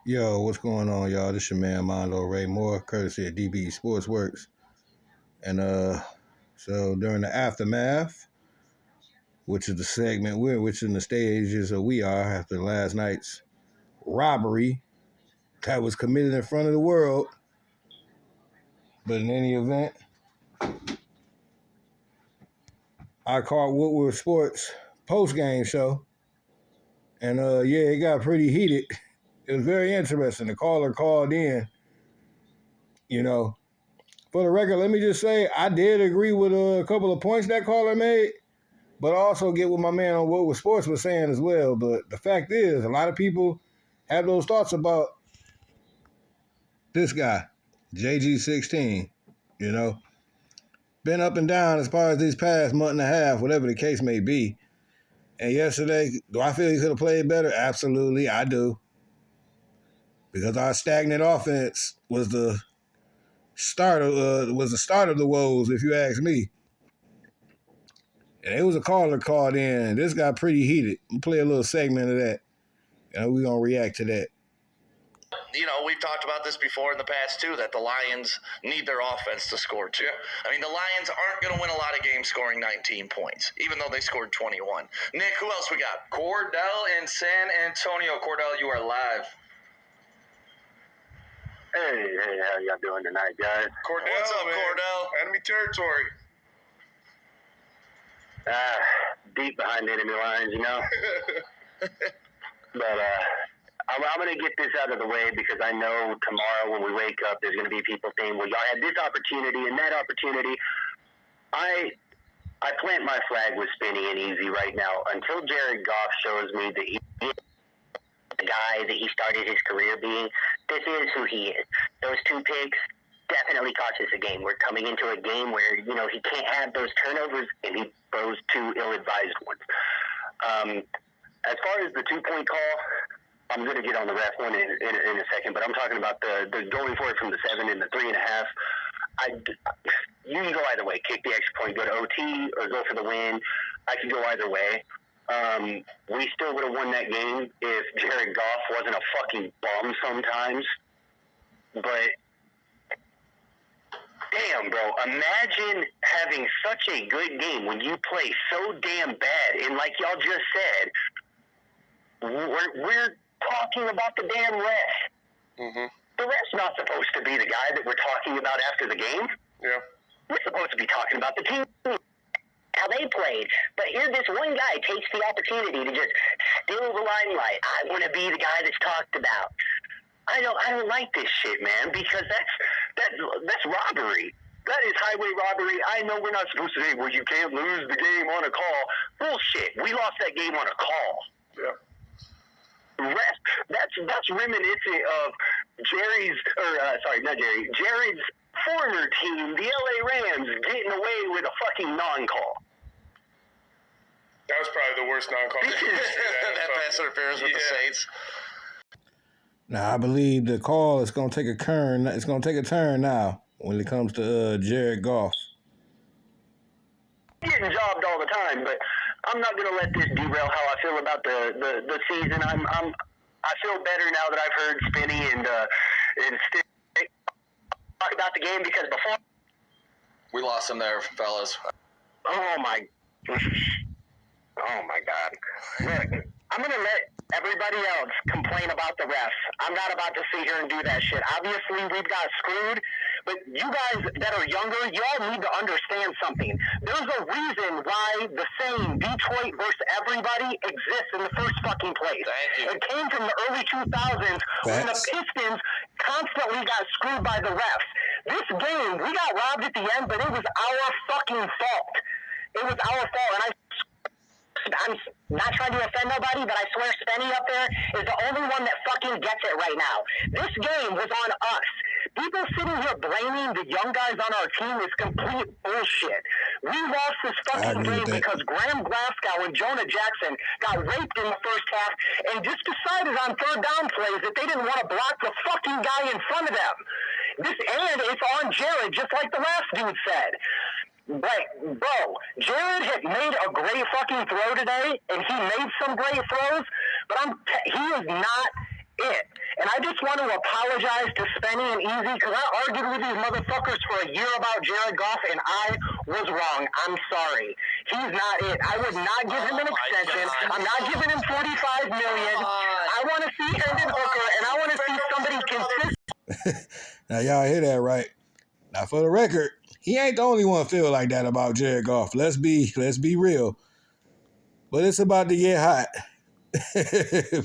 Yo, what's going on, y'all? This your man Mondo Ray Moore, courtesy of DB Sports Works. And so during the aftermath, which is the segment which in the stages of we are after last night's robbery that was committed in front of the world. But in any event, I caught Woodward Sports post-game show. And it got pretty heated. It was very interesting. The caller called in, For the record, let me just say I did agree with a couple of points that caller made, but I also get what my man on Woodward Sports was saying as well. But the fact is, a lot of people have those thoughts about this guy, JG16, Been up and down as far as these past month and a half, whatever the case may be. And yesterday, do I feel he could have played better? Absolutely, I do. Because our stagnant offense was the start of the woes, if you ask me. And it was a caller called in. This got pretty heated. We'll play a little segment of that, and we're going to react to that. We've talked about this before in the past, too, that the Lions need their offense to score, too. I mean, the Lions aren't going to win a lot of games scoring 19 points, even though they scored 21. Nick, who else we got? Cordell in San Antonio. Cordell, you are live. Hey, how y'all doing tonight, guys? Cordell, What's up, man? Cordell? Enemy territory. Deep behind enemy lines, But I'm going to get this out of the way because I know tomorrow when we wake up, there's going to be people saying, well, y'all had this opportunity and that opportunity. I plant my flag with Spinny and Easy right now until Jared Goff shows me that he is the guy that he started his career being. This is who he is. Those two picks definitely cost us a game. We're coming into a game where, he can't have those turnovers, and he throws two ill-advised ones. As far as the 2-point call, I'm going to get on the ref one in a second, but I'm talking about the going for it from the 7 and the 3.5. You can go either way. Kick the extra point, go to OT, or go for the win. I could go either way. We still would have won that game if Jared Goff wasn't a fucking bum sometimes. But damn, bro, imagine having such a good game when you play so damn bad. And like y'all just said, we're talking about the damn ref. Mm-hmm. The ref's not supposed to be the guy that we're talking about after the game. Yeah. We're supposed to be talking about the team, how they played. But here this one guy takes the opportunity to just steal the limelight. I want to be the guy that's talked about. I don't like this shit, man, because that's robbery. That is highway robbery. I know we're not supposed to say, well, you can't lose the game on a call. Bullshit. We lost that game on a call. Yeah. That's reminiscent of Jared's former team, the LA Rams, getting away with a fucking non-call. That was probably the worst non-call. That pass interference with the Saints. Now, I believe the call is going to take a turn. It's going to take a turn now when it comes to Jared Goff. Getting jobbed all the time, but I'm not going to let this derail how I feel about the season. I feel better now that I've heard Spinny and Stick talk about the game because before We lost him there, fellas. Oh my God. Look, I'm going to let everybody else complain about the refs. I'm not about to sit here and do that shit. Obviously, we've got screwed, but you guys that are younger, y'all need to understand something. There's a reason why the saying Detroit versus everybody exists in the first fucking place. Thank you. It came from the early 2000s when the Pistons constantly got screwed by the refs. This game, we got robbed at the end, but it was our fucking fault. It was our fault, and I'm not trying to offend nobody, but I swear Spenny up there is the only one that fucking gets it right now. This game was on us. People sitting here blaming the young guys on our team is complete bullshit. We lost this fucking game because Graham Glasgow and Jonah Jackson got raped in the first half and just decided on third down plays that they didn't want to block the fucking guy in front of them. And it's on Jared, just like the last dude said. But, bro, Jared had made a great fucking throw today, and he made some great throws, but he is not it. And I just want to apologize to Spenny and Easy because I argued with these motherfuckers for a year about Jared Goff, and I was wrong. I'm sorry. He's not it. I would not give him an extension. I'm not giving him $45 million. I want to see Hendon Hooker, and I want to see somebody consistent. Now, y'all hear that right? Now, for the record, he ain't the only one feel like that about Jared Goff. Let's be real. But it's about to get hot.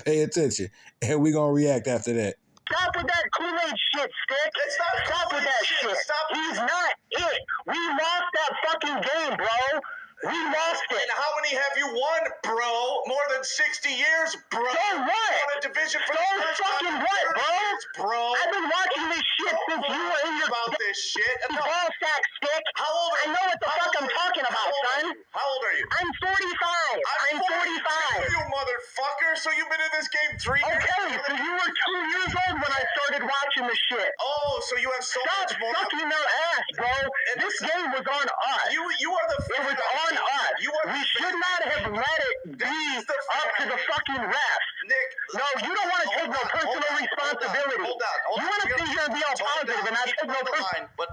Pay attention. And we're going to react after that. Stop with that Kool-Aid shit, Stick. It's not Stop with that shit. Stop. He's not it. We lost that fucking game, bro. We lost it. And how many have you won, bro? More than 60 years, bro. So what? You won a division for So the first fucking time what, in 30 bro? years, bro. I've been watching this shit since you were in your about this shit. ball sack, Stick. How old are you? I know what the fuck I'm talking about, son. How old are you? I'm 45. I'm 45. You motherfucker. So you've been in this game 3 years. Okay, so you were 2 years old when I started watching the shit. Oh, so you have so Stop much more. sucking their ass, bro. This game was on us. You are the. It was on us. You are. We should not have let it be up to the fucking ref. Nick. No, you don't want to take no personal responsibility. Hold on. You want to sit here and be all positive and not take no personal. But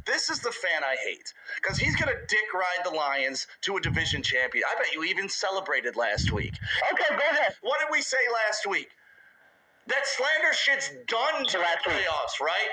this is the fan I hate. Because he's going to dick ride the Lions to a division champion. I bet you even celebrated last week. Okay, go ahead. What did we say last week? That slander shit's done to the playoffs, right?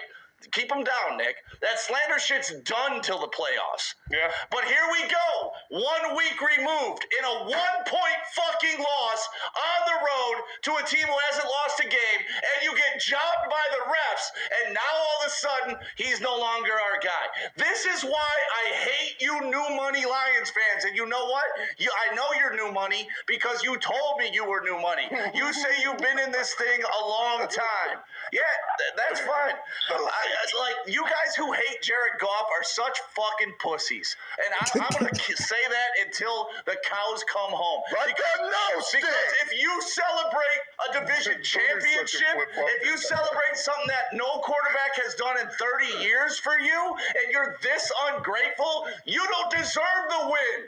Keep them down, Nick. That slander shit's done till the playoffs. Yeah. But here we go. 1 week removed in a 1-point fucking loss on the road to a team who hasn't lost a game, and you get jobbed by the refs, and now all of a sudden, he's no longer our guy. This is why I hate you new money Lions fans. And you know what? I know you're new money because you told me you were new money. You say you've been in this thing a long time. Yeah, that's fine. Like, you guys who hate Jared Goff are such fucking pussies. And I'm going to say that until the cows come home. Because if you celebrate a division championship, if you celebrate something that no quarterback has done in 30 years for you, and you're this ungrateful, you don't deserve the win.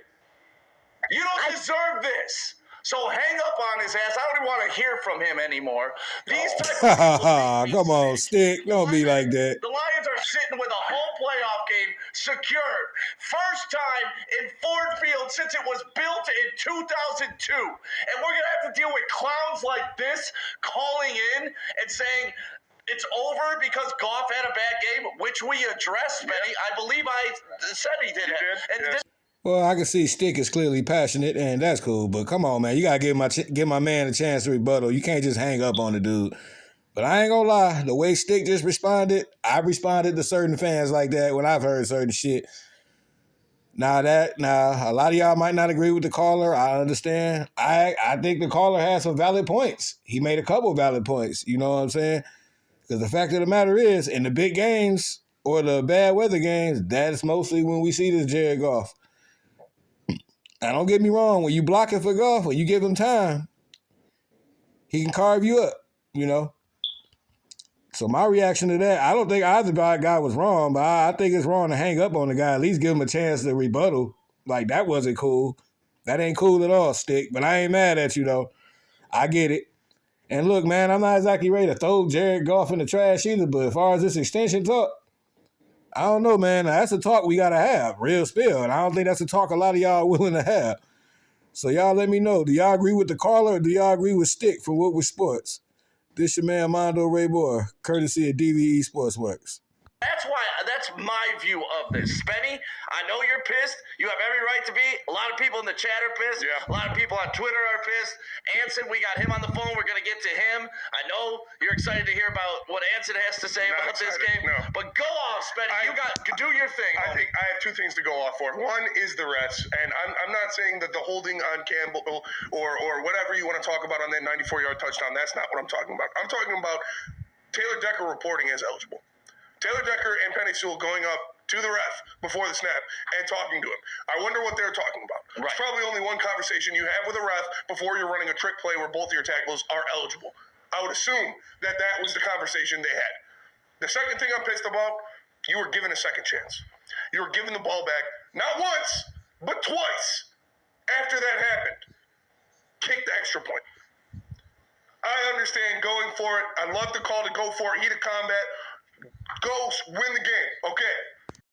You don't deserve this. So hang up on his ass. I don't even want to hear from him anymore. These type of people Come on, Stick. Don't be like that. The Lions are sitting with a home playoff game secured. First time in Ford Field since it was built in 2002. And we're going to have to deal with clowns like this calling in and saying it's over because Goff had a bad game, which we addressed, Benny. I believe I said he did. Well, I can see Stick is clearly passionate, and that's cool. But come on, man, you gotta give my man a chance to rebuttal. You can't just hang up on the dude. But I ain't gonna lie, the way Stick just responded, I responded to certain fans like that when I've heard certain shit. Now a lot of y'all might not agree with the caller. I understand. I think the caller has some valid points. He made a couple valid points. You know what I'm saying? Because the fact of the matter is, in the big games or the bad weather games, that's mostly when we see this Jared Goff. Now, don't get me wrong. When you block it for Goff, when you give him time, he can carve you up, you know. So my reaction to that, I don't think either guy was wrong, but I think it's wrong to hang up on the guy. At least give him a chance to rebuttal. Like, that wasn't cool. That ain't cool at all, Stick. But I ain't mad at you, though. I get it. And look, man, I'm not exactly ready to throw Jared Goff in the trash either, but as far as this extension talk, I don't know, man. That's a talk we got to have, real spill. And I don't think that's a talk a lot of y'all are willing to have. So y'all let me know. Do y'all agree with the caller or do y'all agree with Stick from WOODWARD Sports? This your man, Mondo Raybor, courtesy of DVE Sportsworks. That's my view of this. Spenny, I know you're pissed. You have every right to be. A lot of people in the chat are pissed. Yeah. A lot of people on Twitter are pissed. Anson, we got him on the phone. We're going to get to him. I know you're excited to hear about what Anson has to say about this game. No. But go off, Spenny. Do your thing. I think I have two things to go off for. One is the refs, and I'm not saying that the holding on Campbell or whatever you want to talk about on that 94-yard touchdown, that's not what I'm talking about. I'm talking about Taylor Decker reporting as eligible. Taylor Decker and Penny Sewell going up to the ref before the snap and talking to him. I wonder what they're talking about. Right. It's probably only one conversation you have with a ref before you're running a trick play where both of your tackles are eligible. I would assume that was the conversation they had. The second thing I'm pissed about, you were given a second chance. You were given the ball back, not once, but twice after that happened. Kick the extra point. I understand going for it. I love the call to go for it. Heat of combat. Go win the game. Okay.